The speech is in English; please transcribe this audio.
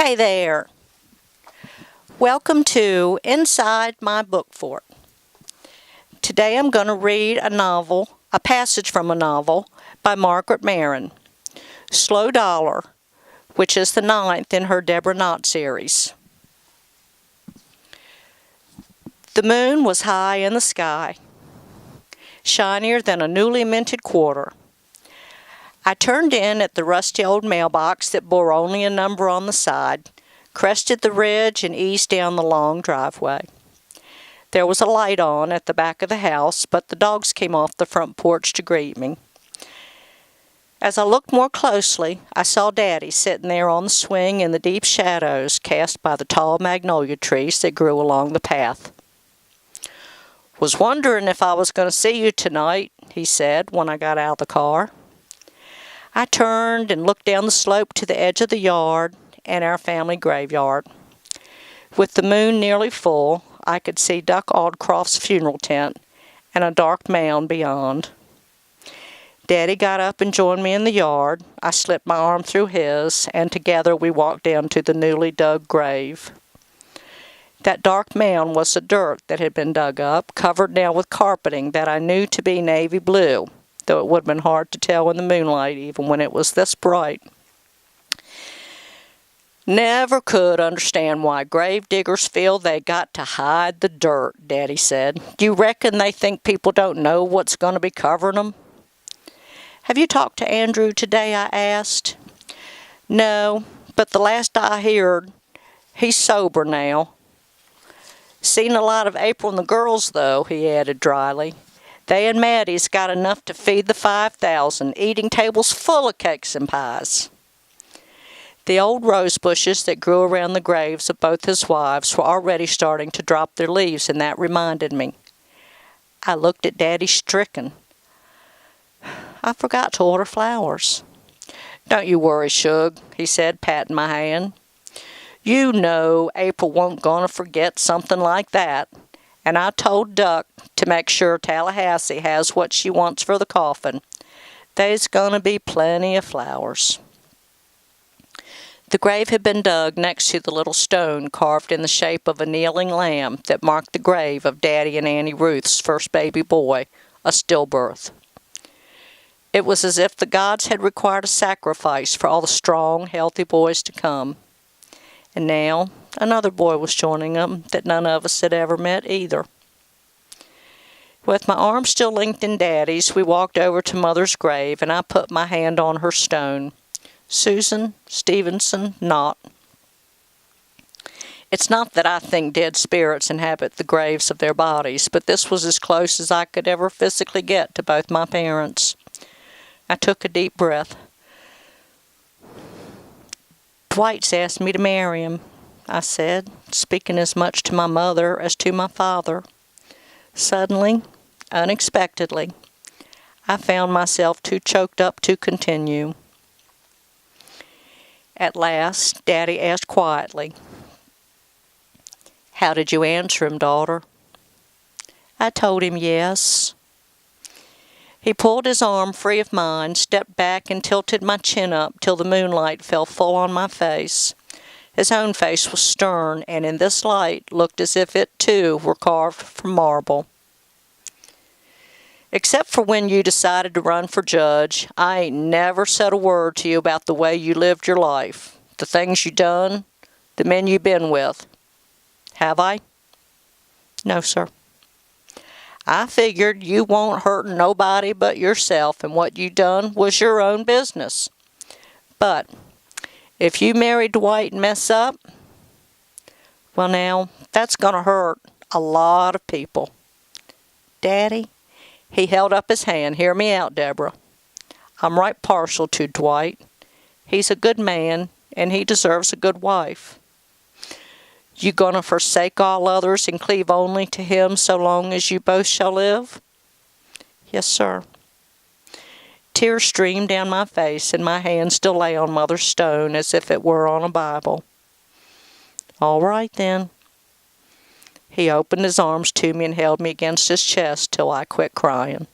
Hey there! Welcome to Inside My Book Fort. Today I'm going to read a passage from a novel by Margaret Maron, Slow Dollar, which is the 9th in her Deborah Knott series. The moon was high in the sky, shinier than a newly minted quarter. I turned in at the rusty old mailbox that bore only a number on the side, crested the ridge, and eased down the long driveway. There was a light on at the back of the house, but the dogs came off the front porch to greet me. As I looked more closely, I saw Daddy sitting there on the swing in the deep shadows cast by the tall magnolia trees that grew along the path. "Was wondering if I was going to see you tonight," he said when I got out of the car. I turned and looked down the slope to the edge of the yard and our family graveyard. With the moon nearly full, I could see Duck Aldcroft's funeral tent and a dark mound beyond. Daddy got up and joined me in the yard. I slipped my arm through his, and together we walked down to the newly dug grave. That dark mound was the dirt that had been dug up, covered now with carpeting that I knew to be navy blue, though it would have been hard to tell in the moonlight even when it was this bright. "Never could understand why grave diggers feel they got to hide the dirt," Daddy said. "You reckon they think people don't know what's going to be covering them?" "Have you talked to Andrew today?" I asked. "No, but the last I heard, he's sober now. Seen a lot of April and the girls, though," he added dryly. "They and Maddie's got enough to feed the 5,000, eating tables full of cakes and pies." The old rose bushes that grew around the graves of both his wives were already starting to drop their leaves, and that reminded me. I looked at Daddy stricken. I forgot to order flowers. "Don't you worry, Shug," he said, patting my hand. "You know April won't gonna forget something like that. And I told Duck to make sure Tallahassee has what she wants for the coffin. There's gonna be plenty of flowers." The grave had been dug next to the little stone carved in the shape of a kneeling lamb that marked the grave of Daddy and Annie Ruth's first baby boy, a stillbirth. It was as if the gods had required a sacrifice for all the strong, healthy boys to come. And now another boy was joining them that none of us had ever met either. With my arm still linked in Daddy's, we walked over to Mother's grave, and I put my hand on her stone. Susan Stevenson Knott. It's not that I think dead spirits inhabit the graves of their bodies, but this was as close as I could ever physically get to both my parents. I took a deep breath. "Dwight's asked me to marry him," I said, speaking as much to my mother as to my father. Suddenly, unexpectedly, I found myself too choked up to continue. At last, Daddy asked quietly, "How did you answer him, daughter?" I told him yes. He pulled his arm free of mine, stepped back, and tilted my chin up till the moonlight fell full on my face. His own face was stern, and in this light looked as if it, too, were carved from marble. "Except for when you decided to run for judge, I ain't never said a word to you about the way you lived your life, the things you done, the men you been with. Have I?" "No, sir." "I figured you won't hurt nobody but yourself, and what you done was your own business. But if you marry Dwight and mess up, well now, that's gonna hurt a lot of people. Daddy," he held up his hand, "hear me out, Deborah. I'm right partial to Dwight. He's a good man, and he deserves a good wife. You gonna forsake all others and cleave only to him so long as you both shall live?" "Yes, sir." Tears streamed down my face, and my hand still lay on Mother's stone as if it were on a Bible. "All right, then." He opened his arms to me and held me against his chest till I quit crying.